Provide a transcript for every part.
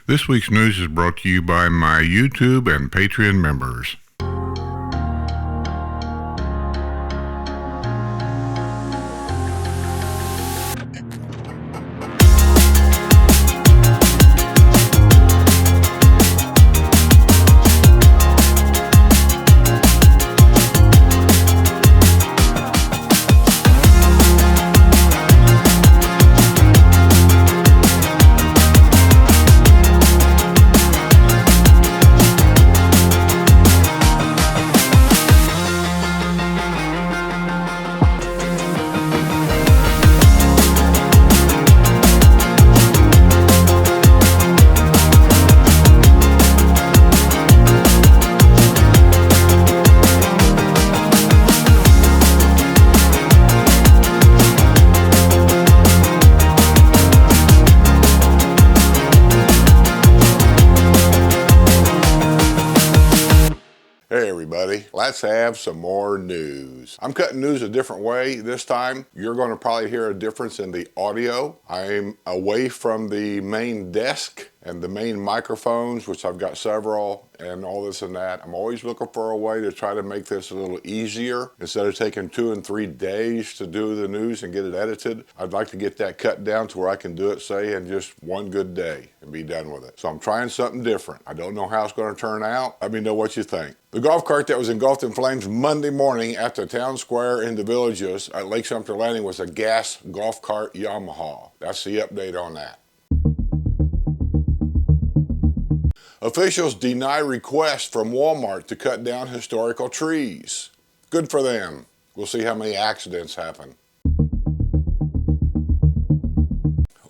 This week's news is brought to you by my YouTube and Patreon members. Hey everybody, let's have some more news. I'm cutting news a different way this time. You're going to probably hear a difference in the audio. I'm away from the main desk and the main microphones, which I've got several, and all this and that. I'm always looking for a way to try to make this a little easier. Instead of taking 2 and 3 days to do the news and get it edited, I'd like to get that cut down to where I can do it, say, in just one good day and be done with it. So I'm trying something different. I don't know how it's going to turn out. Let me know what you think. The golf cart that was engulfed in flames Monday morning at the town square in the Villages at Lake Sumter Landing was a gas golf cart Yamaha. That's the update on that. Officials deny request from Walmart to cut down historical trees. Good for them. We'll see how many accidents happen.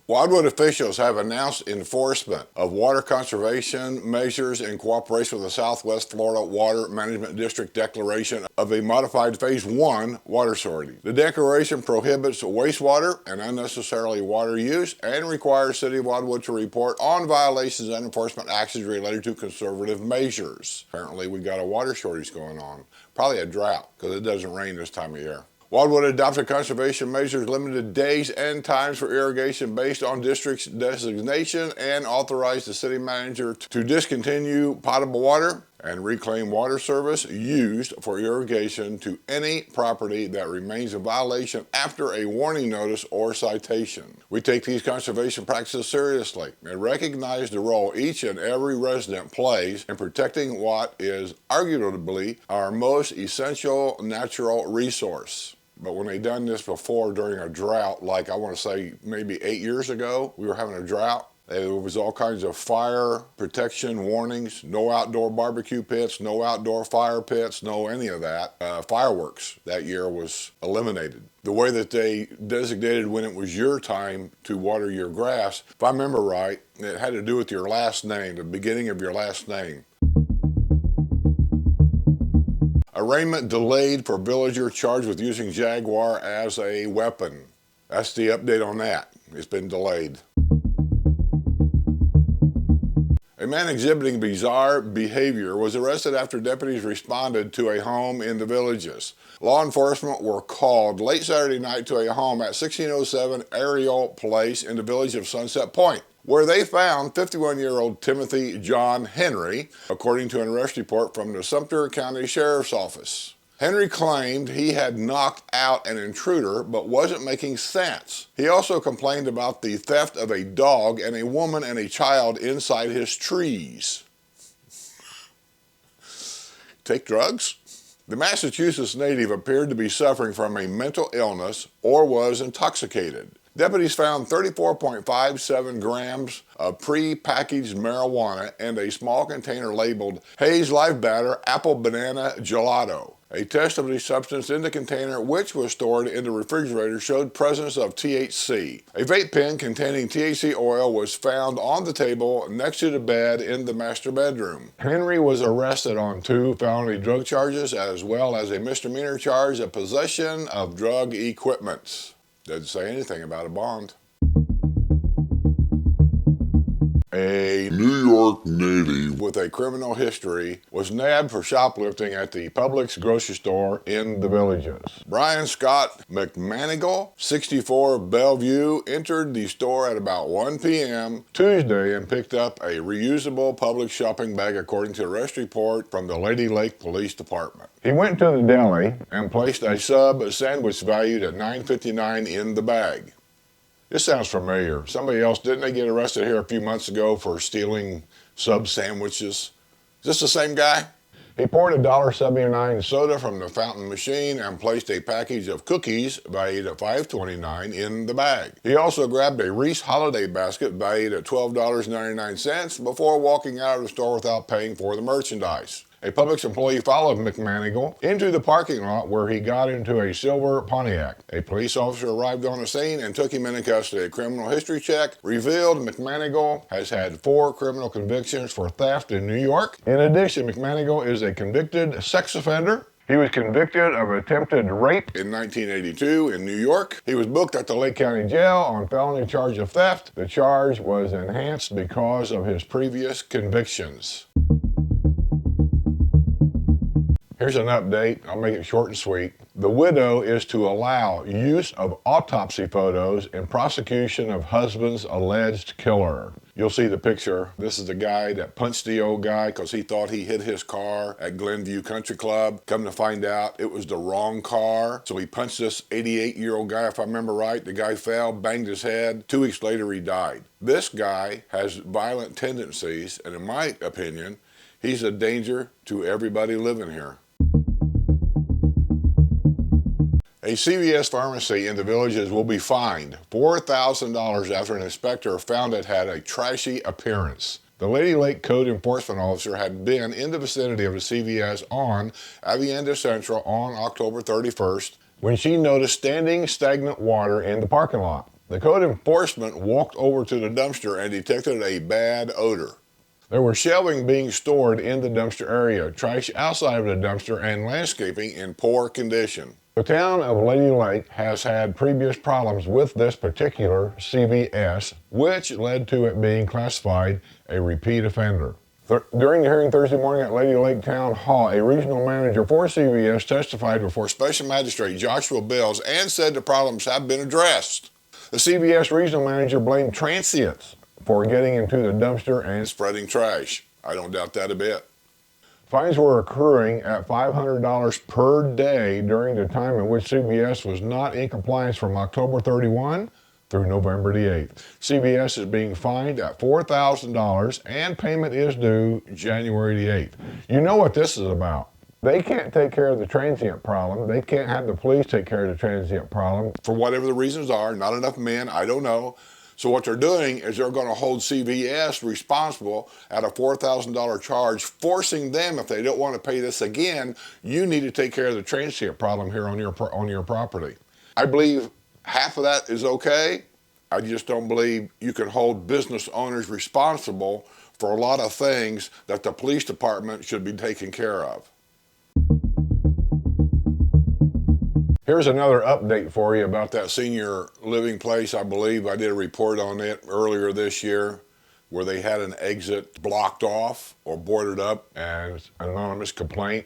Wildwood officials have announced enforcement of water conservation measures in cooperation with the Southwest Florida Water Management District declaration of a modified Phase 1 water shortage. The declaration prohibits wastewater and unnecessarily water use and requires City of Wildwood to report on violations and enforcement actions related to conservative measures. Apparently we got a water shortage going on. Probably a drought because it doesn't rain this time of year. Wildwood adopted conservation measures, limited days and times for irrigation based on district's designation, and authorized the city manager to discontinue potable water and reclaim water service used for irrigation to any property that remains in violation after a warning notice or citation. We take these conservation practices seriously and recognize the role each and every resident plays in protecting what is arguably our most essential natural resource. But when they done this before during a drought, like I want to say maybe 8 years ago, we were having a drought. There was all kinds of fire protection warnings, no outdoor barbecue pits, no outdoor fire pits, no any of that. Fireworks that year was eliminated. The way that they designated when it was your time to water your grass, if I remember right, it had to do with your last name, the beginning of your last name. Arraignment delayed for villager charged with using Jaguar as a weapon. That's the update on that. It's been delayed. A man exhibiting bizarre behavior was arrested after deputies responded to a home in the Villages. Law enforcement were called late Saturday night to a home at 1607 Ariel Place in the village of Sunset Point, where they found 51-year-old Timothy John Henry, according to an arrest report from the Sumter County Sheriff's Office. Henry claimed he had knocked out an intruder but wasn't making sense. He also complained about the theft of a dog and a woman and a child inside his trees. Take drugs? The Massachusetts native appeared to be suffering from a mental illness or was intoxicated. Deputies found 34.57 grams of pre-packaged marijuana and a small container labeled Haze Life Batter Apple Banana Gelato. A test of the substance in the container, which was stored in the refrigerator, showed presence of THC. A vape pen containing THC oil was found on the table next to the bed in the master bedroom. Henry was arrested on 2 felony drug charges as well as a misdemeanor charge of possession of drug equipment. Doesn't say anything about a bond. A New York native with a criminal history was nabbed for shoplifting at the Publix grocery store in the Villages. Brian Scott McManigal, 64 of Bellevue, entered the store at about 1 p.m. Tuesday and picked up a reusable Publix shopping bag, according to the arrest report from the Lady Lake Police Department. He went to the deli and placed a sub sandwich valued at $9.59 in the bag. This sounds familiar. Somebody else, didn't they get arrested here a few months ago for stealing sub sandwiches? Is this the same guy? He poured a $1.79 soda from the fountain machine and placed a package of cookies valued at $5.29 in the bag. He also grabbed a Reese holiday basket valued at $12.99 before walking out of the store without paying for the merchandise. A Publix employee followed McManigal into the parking lot where he got into a silver Pontiac. A police officer arrived on the scene and took him into custody. A criminal history check revealed McManigal has had 4 criminal convictions for theft in New York. In addition, McManigal is a convicted sex offender. He was convicted of attempted rape in 1982 in New York. He was booked at the Lake County Jail on felony charge of theft. The charge was enhanced because of his previous convictions. Here's an update. I'll make it short and sweet. The widow is to allow use of autopsy photos in prosecution of husband's alleged killer. You'll see the picture. This is the guy that punched the old guy because he thought he hit his car at Glenview Country Club. Come to find out, it was the wrong car. So he punched this 88-year-old guy, if I remember right. The guy fell, banged his head. 2 weeks later, he died. This guy has violent tendencies, and in my opinion, he's a danger to everybody living here. A CVS pharmacy in the Villages will be fined $4,000 after an inspector found it had a trashy appearance. The Lady Lake Code Enforcement Officer had been in the vicinity of the CVS on Avienda Central on October 31st when she noticed standing stagnant water in the parking lot. The code enforcement walked over to the dumpster and detected a bad odor. There was shelving being stored in the dumpster area, trash outside of the dumpster, and landscaping in poor condition. The town of Lady Lake has had previous problems with this particular CVS, which led to it being classified a repeat offender. During the hearing Thursday morning at Lady Lake Town Hall, a regional manager for CVS testified before Special Magistrate Joshua Bills and said the problems have been addressed. The CVS regional manager blamed transients for getting into the dumpster and spreading trash. I don't doubt that a bit. Fines were accruing at $500 per day during the time in which CVS was not in compliance from October 31 through November the 8th. CVS is being fined at $4,000 and payment is due January the 8th. You know what this is about. They can't take care of the transient problem. They can't have the police take care of the transient problem. For whatever the reasons are, not enough men, I don't know. So what they're doing is they're going to hold CVS responsible at a $4,000 charge, forcing them, if they don't want to pay this again, you need to take care of the transient problem here on your property. I believe half of that is okay. I just don't believe you can hold business owners responsible for a lot of things that the police department should be taking care of. Here's another update for you about that senior living place. I believe I did a report on it earlier this year where they had an exit blocked off or boarded up, and an anonymous complaint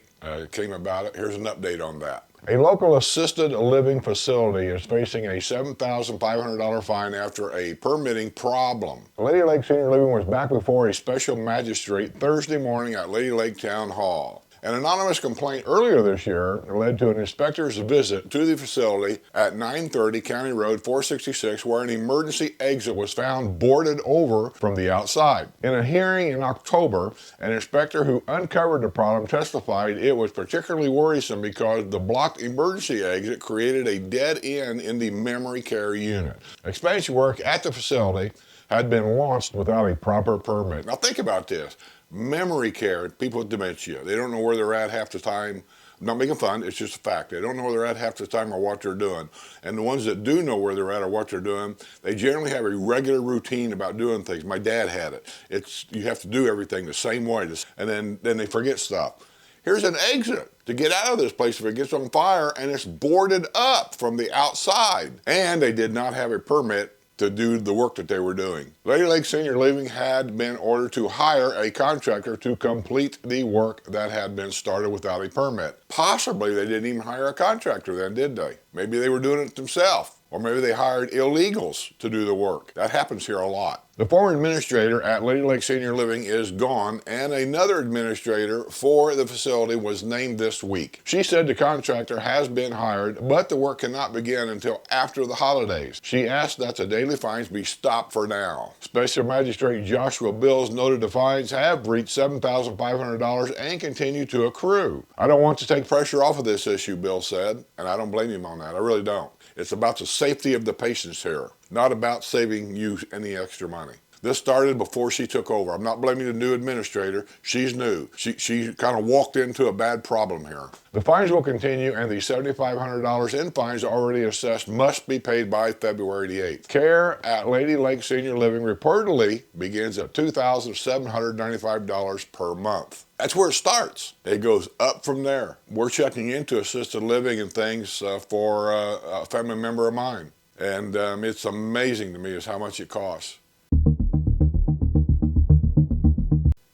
came about it. Here's an update on that. A local assisted living facility is facing a $7,500 fine after a permitting problem. Lady Lake Senior Living was back before a special magistrate Thursday morning at Lady Lake Town Hall. An anonymous complaint earlier this year led to an inspector's visit to the facility at 930 County Road 466, where an emergency exit was found boarded over from the outside. In a hearing in October, an inspector who uncovered the problem testified it was particularly worrisome because the blocked emergency exit created a dead end in the memory care unit. Expansion work at the facility had been launched without a proper permit. Now think about this. Memory care, people with dementia, they don't know where they're at half the time. I'm not making fun, it's just a fact. They don't know where they're at half the time or what they're doing. And the ones that do know where they're at or what they're doing, they generally have a regular routine about doing things. My dad had it. You have to do everything the same way, and then they forget stuff. Here's an exit to get out of this place if it gets on fire, and it's boarded up from the outside. And they did not have a permit to do the work that they were doing. Lady Lake Senior Living had been ordered to hire a contractor to complete the work that had been started without a permit. Possibly they didn't even hire a contractor then, did they? Maybe they were doing it themselves. Or maybe they hired illegals to do the work. That happens here a lot. The former administrator at Lady Lake Senior Living is gone, and another administrator for the facility was named this week. She said the contractor has been hired, but the work cannot begin until after the holidays. She asked that the daily fines be stopped for now. Special Magistrate Joshua Bills noted the fines have reached $7,500 and continue to accrue. I don't want to take pressure off of this issue, Bill said, and I don't blame him on that. I really don't. It's about the safety of the patients here, not about saving you any extra money. This started before she took over. I'm not blaming the new administrator. She's new. She kind of walked into a bad problem here. The fines will continue, and the $7,500 in fines already assessed must be paid by February the 8th. Care at Lady Lake Senior Living reportedly begins at $2,795 per month. That's where it starts. It goes up from there. We're checking into assisted living and things for a family member of mine. And it's amazing to me is how much it costs.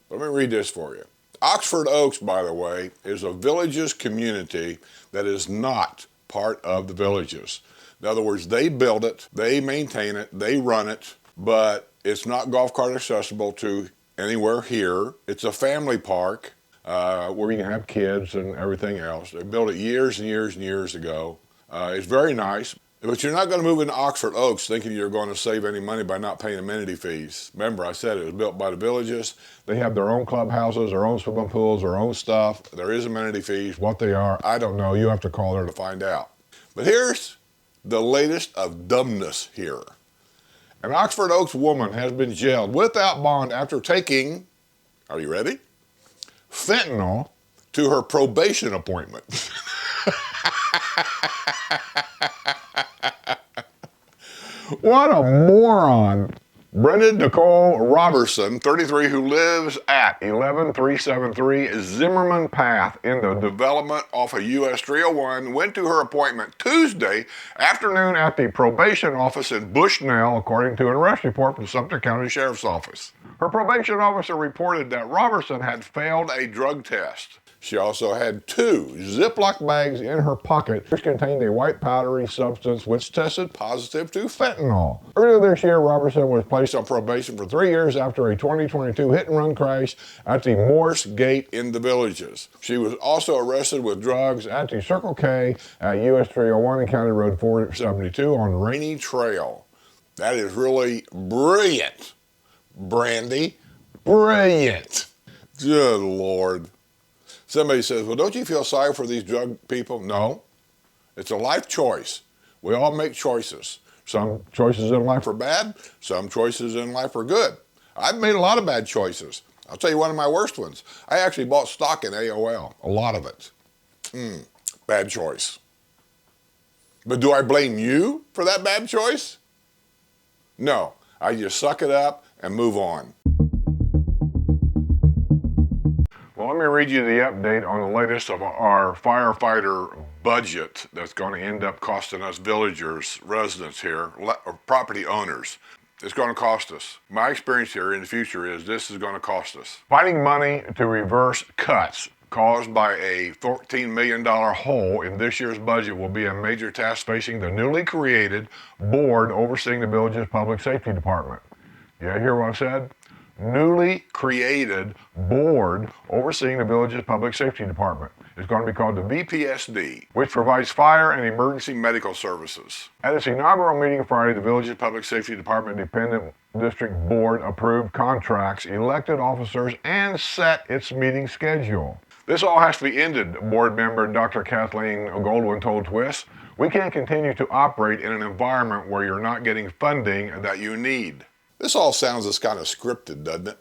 Let me read this for you. Oxford Oaks, by the way, is a Villages community that is not part of the Villages. In other words, they build it, they maintain it, they run it, but it's not golf cart accessible to anywhere here. It's a family park where you can have kids and everything else. They built it years and years and years ago. It's very nice, but you're not going to move into Oxford Oaks thinking you're going to save any money by not paying amenity fees. Remember, I said it was built by the Villages. They have their own clubhouses, their own swimming pools, their own stuff. There is amenity fees. What they are, I don't know. You have to call there to find out. But here's the latest of dumbness here. An Oxford Oaks woman has been jailed without bond after taking, are you ready? Fentanyl to her probation appointment. What a moron. Brendan Nicole Robertson, 33, who lives at 11373 Zimmerman Path in the development off of US 301, went to her appointment Tuesday afternoon at the probation office in Bushnell, according to an arrest report from the Sumter County Sheriff's Office. Her probation officer reported that Robertson had failed a drug test. She also had 2 Ziploc bags in her pocket, which contained a white powdery substance which tested positive to fentanyl. Earlier this year, Robertson was placed on probation for 3 years after a 2022 hit-and-run crash at the Morse Gate in the Villages. She was also arrested with drugs at the Circle K at US 301 and County Road 472 on Rainy Trail. That is really brilliant, Brandy. Brilliant. Good Lord. Somebody says, well, don't you feel sorry for these drug people? No. It's a life choice. We all make choices. Some choices in life are bad. Some choices in life are good. I've made a lot of bad choices. I'll tell you one of my worst ones. I actually bought stock in AOL. A lot of it. Bad choice. But do I blame you for that bad choice? No. I just suck it up and move on. Well, let me read you the update on the latest of our firefighter budget that's going to end up costing us villagers, residents here, or property owners. It's going to cost us. My experience here in the future is this is going to cost us. Finding money to reverse cuts caused by a $14 million hole in this year's budget will be a major task facing the newly created board overseeing the village's public safety department. Yeah, hear what I said? Newly created board overseeing the village's public safety department. It's going to be called the VPSD, which provides fire and emergency medical services. At its inaugural meeting Friday, the village's public safety department dependent district board approved contracts, elected officers, and set its meeting schedule. This all has to be ended, board member Dr. Kathleen Goldwyn told Twist. We can't continue to operate in an environment where you're not getting funding that you need. This all sounds as kind of scripted, doesn't it?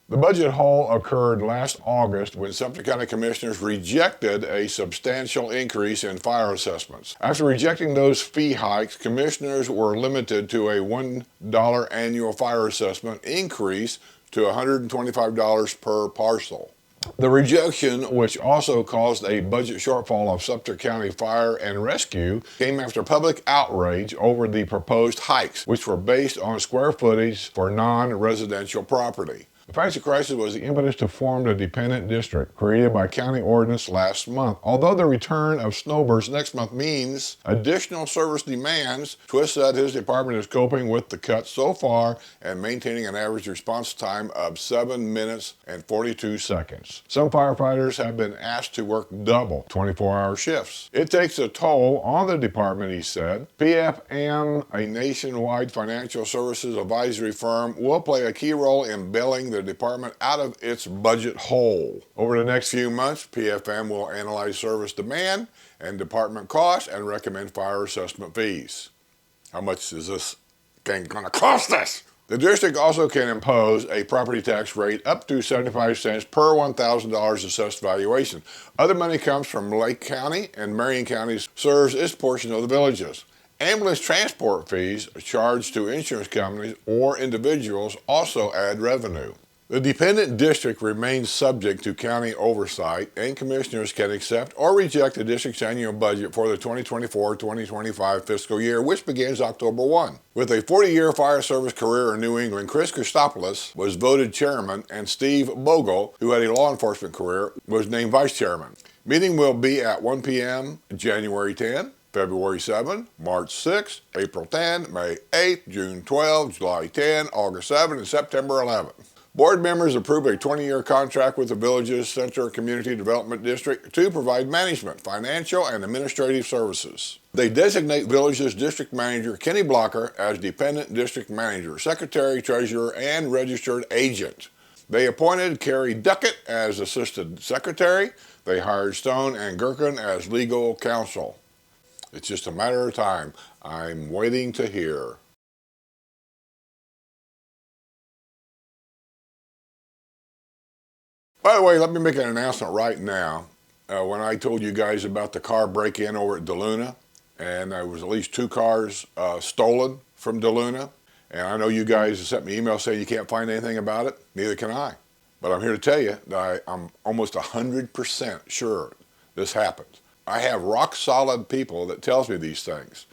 The budget hole occurred last August when Sumter County Commissioners rejected a substantial increase in fire assessments. After rejecting those fee hikes, Commissioners were limited to a $1 annual fire assessment increase to $125 per parcel. The rejection, which also caused a budget shortfall of Sumter County Fire and Rescue, came after public outrage over the proposed hikes, which were based on square footage for non-residential property. The financial crisis was the impetus to form the dependent district created by county ordinance last month. Although the return of snowbirds next month means additional service demands, Twist said his department is coping with the cuts so far and maintaining an average response time of 7 minutes and 42 seconds. Some firefighters have been asked to work double 24-hour shifts. It takes a toll on the department, he said. PFM, a nationwide financial services advisory firm, will play a key role in bailing the department out of its budget hole. Over the next few months, PFM will analyze service demand and department costs and recommend fire assessment fees. How much is this thing going to cost us? The district also can impose a property tax rate up to 75 cents per $1,000 assessed valuation. Other money comes from Lake County, and Marion County serves its portion of the villages. Ambulance transport fees charged to insurance companies or individuals also add revenue. The dependent district remains subject to county oversight, and commissioners can accept or reject the district's annual budget for the 2024-2025 fiscal year, which begins October 1. With a 40-year fire service career in New England, Chris Christopoulos was voted chairman, and Steve Bogle, who had a law enforcement career, was named vice chairman. Meeting will be at 1 p.m. January 10, February 7, March 6, April 10, May 8, June 12, July 10, August 7, and September 11. Board members approve a 20-year contract with the Villages Center Community Development District to provide management, financial, and administrative services. They designate Villages District Manager Kenny Blocker as Dependent District Manager, Secretary, Treasurer, and Registered Agent. They appointed Carrie Duckett as Assistant Secretary. They hired Stone and Gherkin as Legal Counsel. It's just a matter of time. I'm waiting to hear. By the way, let me make an announcement right now. When I told you guys about the car break-in over at DeLuna, and there was at least 2 cars stolen from DeLuna, and I know you guys sent me emails saying you can't find anything about it. Neither can I. But I'm here to tell you that I'm almost 100% sure this happened. I have rock-solid people that tells me these things,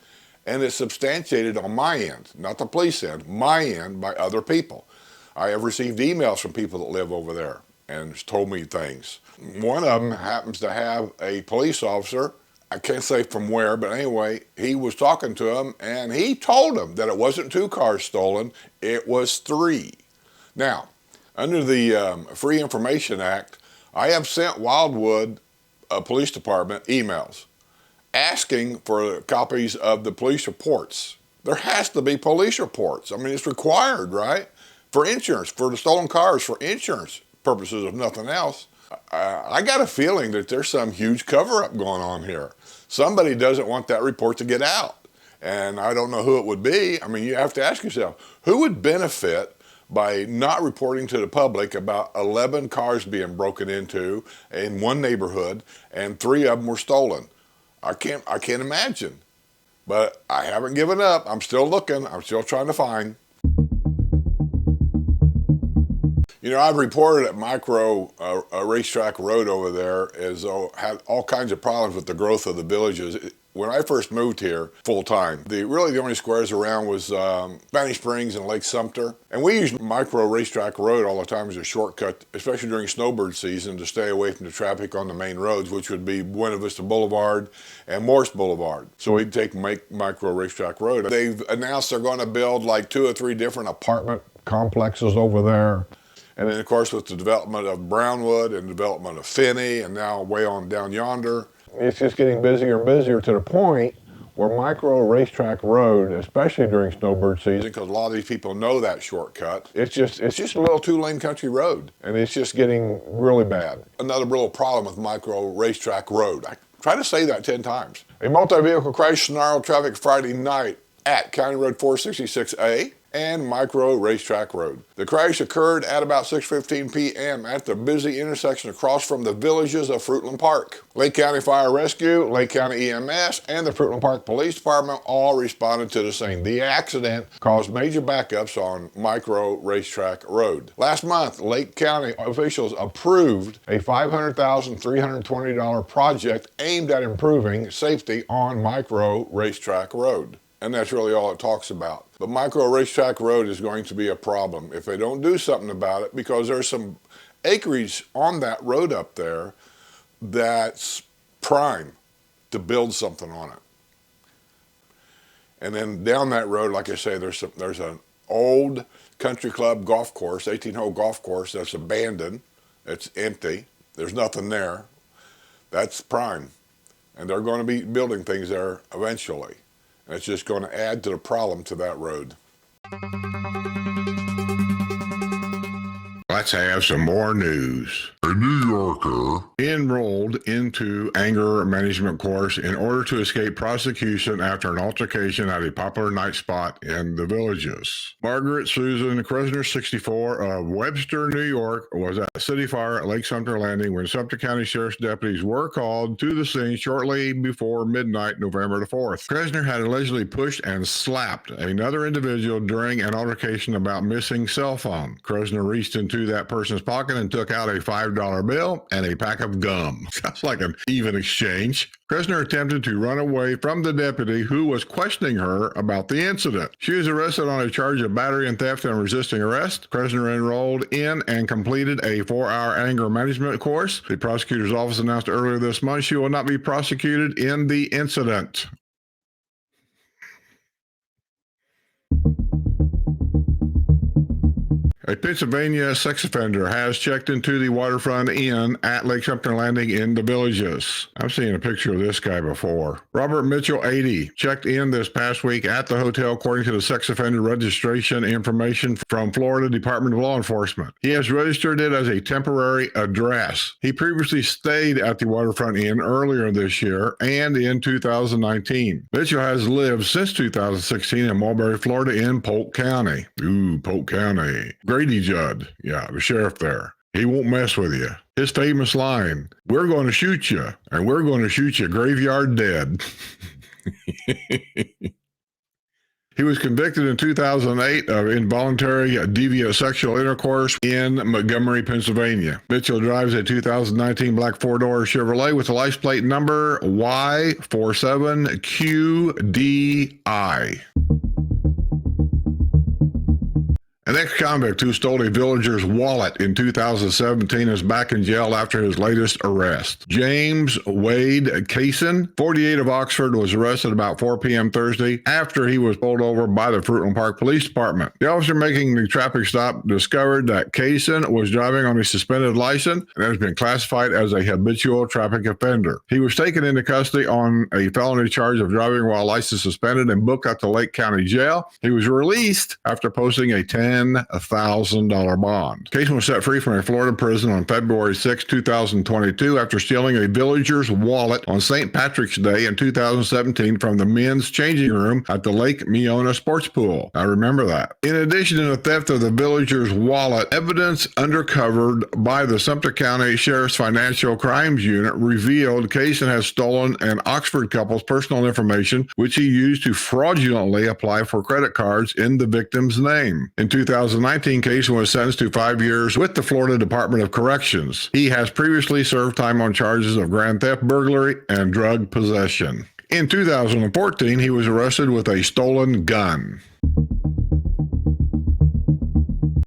and it's substantiated on my end, not the police end, my end by other people. I have received emails from people that live over there and told me things. One of them happens to have a police officer, I can't say from where, but anyway, he was talking to him, and he told him that it wasn't 2 cars stolen, it was 3. Now, under the Free Information Act, I have sent Wildwood Police Department emails asking for copies of the police reports. There has to be police reports. I mean, it's required, right? For insurance, for the stolen cars, for insurance purposes, if nothing else. I got a feeling that there's some huge cover-up going on here. Somebody doesn't want that report to get out, and I don't know who it would be. I mean, you have to ask yourself, who would benefit by not reporting to the public about 11 cars being broken into in one neighborhood and 3 of them were stolen? I can't imagine. But I haven't given up. I'm still looking. I'm still trying to find. You know, I've reported that Racetrack Road over there had all kinds of problems with the growth of the villages. When I first moved here full-time, really the only squares around was Spanish Springs and Lake Sumter. And we used Racetrack Road all the time as a shortcut, especially during snowbird season, to stay away from the traffic on the main roads, which would be Buena Vista Boulevard and Morse Boulevard. So we'd take Racetrack Road. They've announced they're going to build like 2 or 3 different apartment complexes over there. And then, of course, with the development of Brownwood and development of Finney, and now way on down yonder, it's just getting busier and busier to the point where Racetrack Road, especially during snowbird season, because a lot of these people know that shortcut, it's just a little 2-lane country road, and it's just getting really bad. Another real problem with Racetrack Road. I try to say that 10 times. A multi-vehicle crash snarled traffic Friday night at County Road 466A and Micro Racetrack Road. The crash occurred at about 6:15 p.m. at the busy intersection across from the Villages of Fruitland Park. Lake County Fire Rescue, Lake County EMS, and the Fruitland Park Police Department all responded to the scene. The accident caused major backups on Micro Racetrack Road. Last month, Lake County officials approved a $500,320 project aimed at improving safety on Micro Racetrack Road. And that's really all it talks about. But Micro Racetrack Road is going to be a problem if they don't do something about it, because there's some acreage on that road up there that's prime to build something on it. And then down that road, like I say, there's an old country club golf course, 18-hole golf course that's abandoned. It's empty. There's nothing there. That's prime. And they're going to be building things there eventually. And it's just going to add to the problem to that road. Let's have some more news. A New Yorker enrolled into anger management course in order to escape prosecution after an altercation at a popular night spot in the Villages. Margaret Susan Kresner, 64, of Webster, New York, was at a city fire at Lake Sumter Landing when Sumter County Sheriff's deputies were called to the scene shortly before midnight, November the 4th. Kresner had allegedly pushed and slapped another individual during an altercation about missing cell phone. Kresner reached into that person's pocket and took out a $5 bill and a pack of gum. Sounds like an even exchange. Kresner attempted to run away from the deputy who was questioning her about the incident. She was arrested on a charge of battery and theft and resisting arrest. Kresner enrolled in and completed a 4-hour anger management course. The prosecutor's office announced earlier this month she will not be prosecuted in the incident. A Pennsylvania sex offender has checked into the waterfront inn at Lake Sumter Landing in the Villages. I've seen a picture of this guy before. Robert Mitchell, 80, checked in this past week at the hotel according to the sex offender registration information from Florida Department of Law Enforcement. He has registered it as a temporary address. He previously stayed at the waterfront inn earlier this year and in 2019. Mitchell has lived since 2016 in Mulberry, Florida in Polk County. Ooh, Polk County. Grady Judd, yeah, the sheriff there. He won't mess with you. His famous line, "We're going to shoot you, and we're going to shoot you graveyard dead." He was convicted in 2008 of involuntary deviant sexual intercourse in Montgomery, Pennsylvania. Mitchell drives a 2019 black four-door Chevrolet with the license plate number Y47QDI. An ex-convict who stole a villager's wallet in 2017 is back in jail after his latest arrest. James Wade Kaysen, 48, of Oxford, was arrested about 4 p.m. Thursday after he was pulled over by the Fruitland Park Police Department. The officer making the traffic stop discovered that Kaysen was driving on a suspended license and has been classified as a habitual traffic offender. He was taken into custody on a felony charge of driving while license suspended and booked at the Lake County Jail. He was released after posting a $10,000 bond. Kaysen was set free from a Florida prison on February 6, 2022 after stealing a villager's wallet on St. Patrick's Day in 2017 from the men's changing room at the Lake Meona Sports Pool. I remember that. In addition to the theft of the villager's wallet, evidence uncovered by the Sumter County Sheriff's Financial Crimes Unit revealed Kaysen has stolen an Oxford couple's personal information, which he used to fraudulently apply for credit cards in the victim's name. In 2019, Kaysen was sentenced to 5 years with the Florida Department of Corrections. He has previously served time on charges of grand theft, burglary, and drug possession. In 2014, he was arrested with a stolen gun.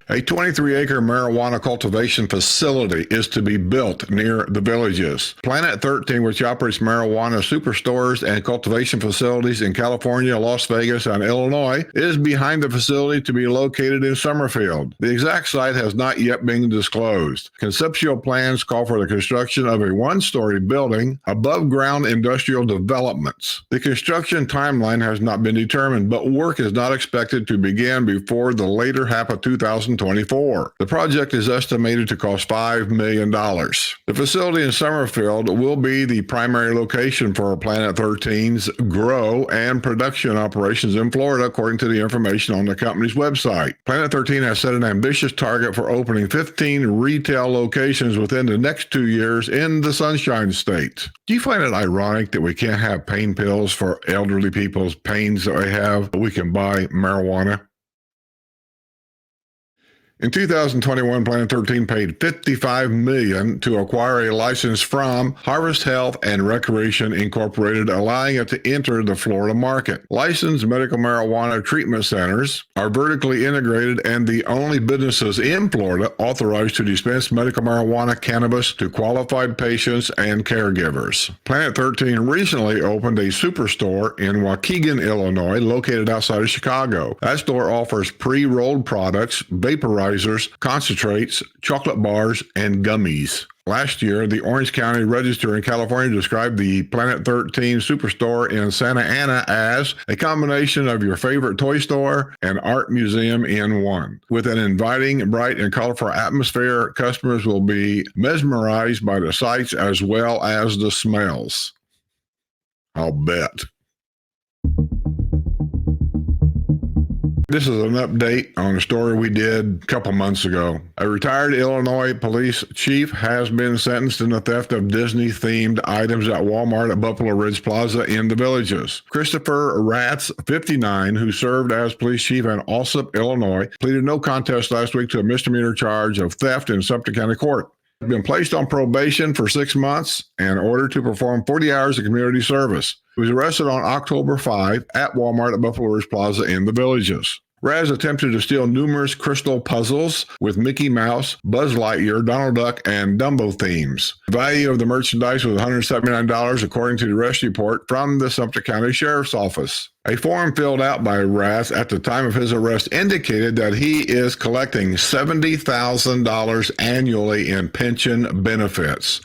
A 23-acre marijuana cultivation facility is to be built near the Villages. Planet 13, which operates marijuana superstores and cultivation facilities in California, Las Vegas, and Illinois, is behind the facility to be located in Summerfield. The exact site has not yet been disclosed. Conceptual plans call for the construction of a one-story building above ground industrial developments. The construction timeline has not been determined, but work is not expected to begin before the later half of 2020. 2024. The project is estimated to cost $5 million. The facility in Summerfield will be the primary location for Planet 13's grow and production operations in Florida, according to the information on the company's website. Planet 13 has set an ambitious target for opening 15 retail locations within the next 2 years in the Sunshine State. Do you find it ironic that we can't have pain pills for elderly people's pains that they have, but we can buy marijuana? In 2021, Planet 13 paid $55 million to acquire a license from Harvest Health and Recreation Incorporated, allowing it to enter the Florida market. Licensed medical marijuana treatment centers are vertically integrated and the only businesses in Florida authorized to dispense medical marijuana cannabis to qualified patients and caregivers. Planet 13 recently opened a superstore in Waukegan, Illinois, located outside of Chicago. That store offers pre-rolled products, vaporizers, concentrates, chocolate bars, and gummies. Last year, the Orange County Register in California described the Planet 13 Superstore in Santa Ana as a combination of your favorite toy store and art museum in one. With an inviting, bright, and colorful atmosphere, customers will be mesmerized by the sights as well as the smells. I'll bet. This is an update on a story we did a couple months ago. A retired Illinois police chief has been sentenced in the theft of Disney-themed items at Walmart at Buffalo Ridge Plaza in the Villages. Christopher Ratz, 59, who served as police chief in Alsop, Illinois, pleaded no contest last week to a misdemeanor charge of theft in Sumter County Court. He has been placed on probation for 6 months and ordered to perform 40 hours of community service. He was arrested on October 5 at Walmart at Buffalo Ridge Plaza in the Villages. Raz attempted to steal numerous crystal puzzles with Mickey Mouse, Buzz Lightyear, Donald Duck, and Dumbo themes. The value of the merchandise was $179, according to the arrest report from the Sumter County Sheriff's Office. A form filled out by Raz at the time of his arrest indicated that he is collecting $70,000 annually in pension benefits.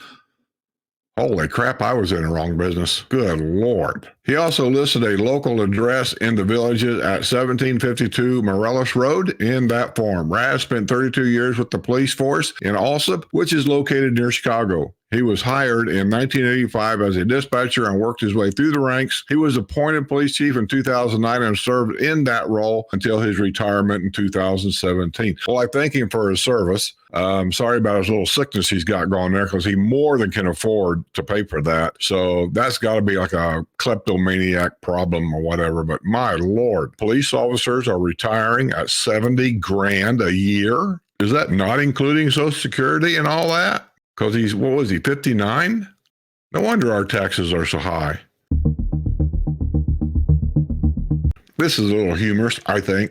Holy crap, I was in the wrong business. Good Lord. He also listed a local address in the Villages at 1752 Morelos Road in that form. Raz spent 32 years with the police force in Alsop, which is located near Chicago. He was hired in 1985 as a dispatcher and worked his way through the ranks. He was appointed police chief in 2009 and served in that role until his retirement in 2017. Well, I thank him for his service. Sorry about his little sickness he's got going there, because he more than can afford to pay for that. So that's got to be like a kleptomaniac problem or whatever. But my Lord, police officers are retiring at $70 grand a year. Is that not including Social Security and all that? Because he's, what was he, 59? No wonder our taxes are so high. This is a little humorous, I think.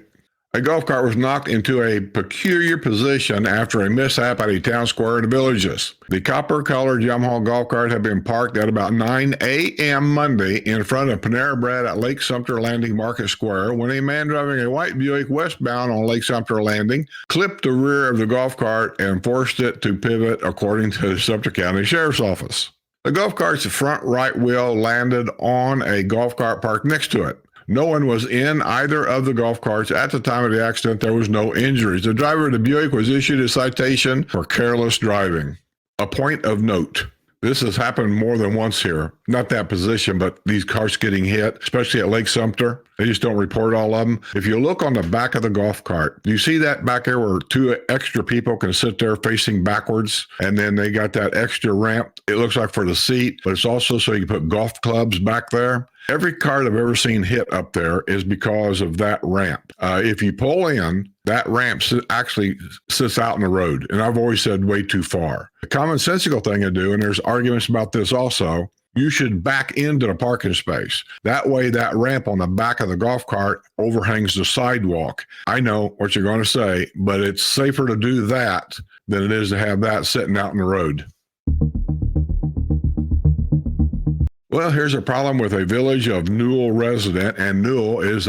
A golf cart was knocked into a peculiar position after a mishap at a town square in the Villages. The copper-colored Yamaha golf cart had been parked at about 9 a.m. Monday in front of Panera Bread at Lake Sumter Landing Market Square when a man driving a white Buick westbound on Lake Sumter Landing clipped the rear of the golf cart and forced it to pivot, according to the Sumter County Sheriff's Office. The golf cart's front right wheel landed on a golf cart parked next to it. No one was in either of the golf carts at the time of the accident. There was no injuries. The driver of the Buick was issued a citation for careless driving. A point of note. This has happened more than once here. Not that position, but these cars getting hit, especially at Lake Sumter. They just don't report all of them. If you look on the back of the golf cart, you see that back there where 2 extra people can sit there facing backwards, and then they got that extra ramp. It looks like for the seat, but it's also so you can put golf clubs back there. Every cart I've ever seen hit up there is because of that ramp. If you pull in, that ramp actually sits out in the road, and I've always said way too far. The commonsensical thing to do, and there's arguments about this also, you should back into the parking space. That way that ramp on the back of the golf cart overhangs the sidewalk. I know what you're going to say, but it's safer to do that than it is to have that sitting out in the road. Well, here's a problem with a Village of Newell resident, and Newell is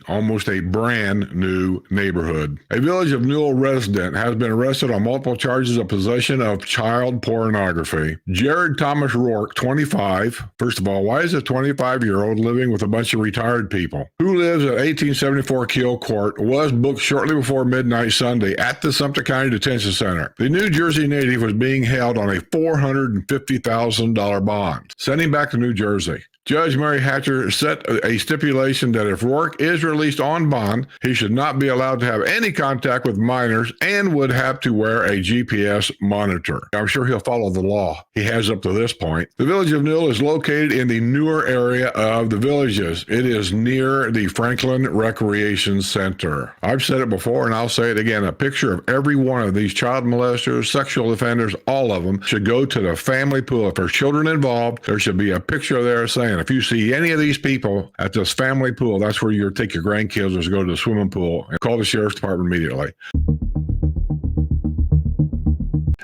almost a brand new neighborhood. A Village of Newell resident has been arrested on multiple charges of possession of child pornography. Jared Thomas Rourke, 25. First of all, why is a 25-year-old living with a bunch of retired people? Who lives at 1874 Kill Court, was booked shortly before midnight Sunday at the Sumter County Detention Center. The New Jersey native was being held on a $450,000 bond. Sending back to New Jersey. Judge Mary Hatcher set a stipulation that if Rourke is released on bond, he should not be allowed to have any contact with minors and would have to wear a GPS monitor. I'm sure he'll follow the law. He has up to this point. The Village of Newell is located in the newer area of the Villages. It is near the Franklin Recreation Center. I've said it before and I'll say it again. A picture of every one of these child molesters, sexual offenders, all of them should go to the family pool. If there's children involved, there should be a picture there saying, if you see any of these people at this family pool, that's where you take your grandkids or go to the swimming pool and call the sheriff's department immediately.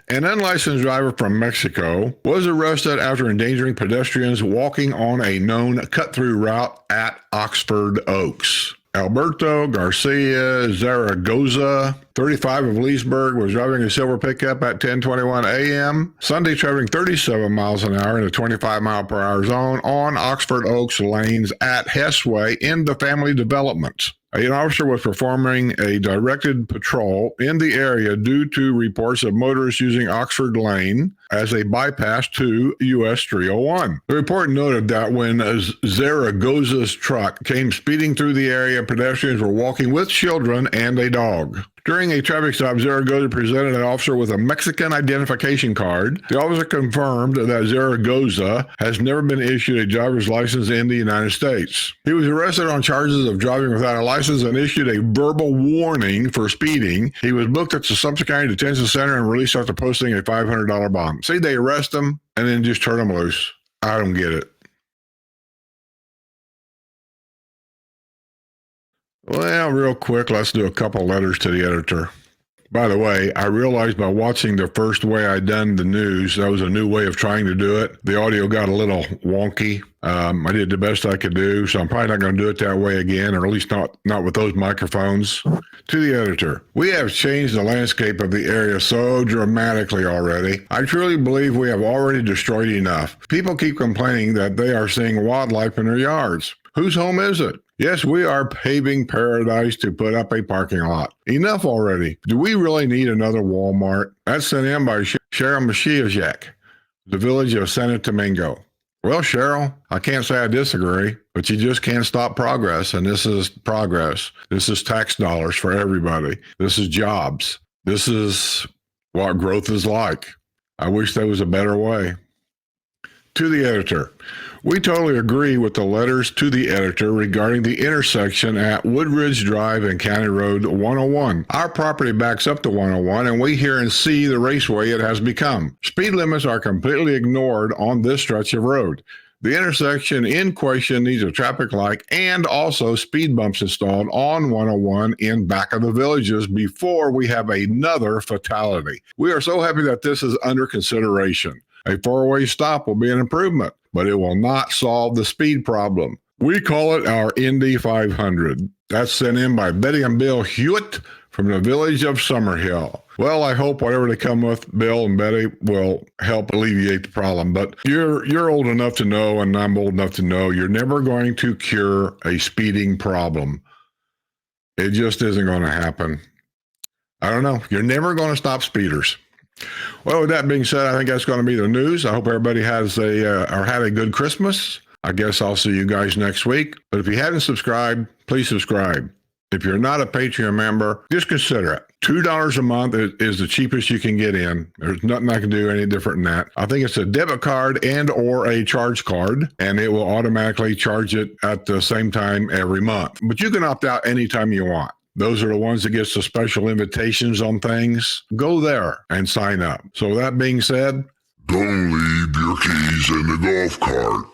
An unlicensed driver from Mexico was arrested after endangering pedestrians walking on a known cut-through route at Oxford Oaks. Alberto Garcia Zaragoza, 35 of Leesburg, was driving a silver pickup at 10:21 a.m. Sunday, traveling 37 miles an hour in a 25-mile-per-hour zone on Oxford Oaks lanes at Hessway in the family development. An officer was performing a directed patrol in the area due to reports of motorists using Oxford Lane as a bypass to US 301. The report noted that when Zaragoza's truck came speeding through the area, pedestrians were walking with children and a dog. During a traffic stop, Zaragoza presented an officer with a Mexican identification card. The officer confirmed that Zaragoza has never been issued a driver's license in the United States. He was arrested on charges of driving without a license and issued a verbal warning for speeding. He was booked at the Sumter County Detention Center and released after posting a $500 bond. See, they arrest him and then just turn him loose. I don't get it. Well, real quick, let's do a couple letters to the editor. By the way, I realized by watching the first way I done the news, that was a new way of trying to do it. The audio got a little wonky. I did the best I could do, so I'm probably not going to do it that way again, or at least not with those microphones. To the editor, we have changed the landscape of the area so dramatically already. I truly believe we have already destroyed enough. People keep complaining that they are seeing wildlife in their yards. Whose home is it? Yes, we are paving paradise to put up a parking lot. Enough already. Do we really need another Walmart? That's sent in by Cheryl Mashiachek, the Village of Santo Domingo. Well, Cheryl, I can't say I disagree, but you just can't stop progress, and this is progress. This is tax dollars for everybody. This is jobs. This is what growth is like. I wish there was a better way. To the editor, we totally agree with the letters to the editor regarding the intersection at Woodridge Drive and County Road 101. Our property backs up to 101, and we hear and see the raceway it has become. Speed limits are completely ignored on this stretch of road. The intersection in question needs a traffic light and also speed bumps installed on 101 in back of the Villages before we have another fatality. We are so happy that this is under consideration. A four-way stop will be an improvement, but it will not solve the speed problem. We call it our Indy 500. That's sent in by Betty and Bill Hewitt from the Village of Summerhill. Well, I hope whatever they come with, Bill and Betty, will help alleviate the problem. But you're old enough to know, and I'm old enough to know, you're never going to cure a speeding problem. It just isn't going to happen. I don't know. You're never going to stop speeders. Well, with that being said, I think that's going to be the news. I hope everybody has had a good Christmas. I guess I'll see you guys next week. But if you haven't subscribed, please subscribe. If you're not a Patreon member, just consider it. $2 a month is the cheapest you can get in. There's nothing I can do any different than that. I think it's a debit card and or a charge card, and it will automatically charge it at the same time every month. But you can opt out anytime you want. Those are the ones that get the special invitations on things. Go there and sign up. So that being said, don't leave your keys in the golf cart.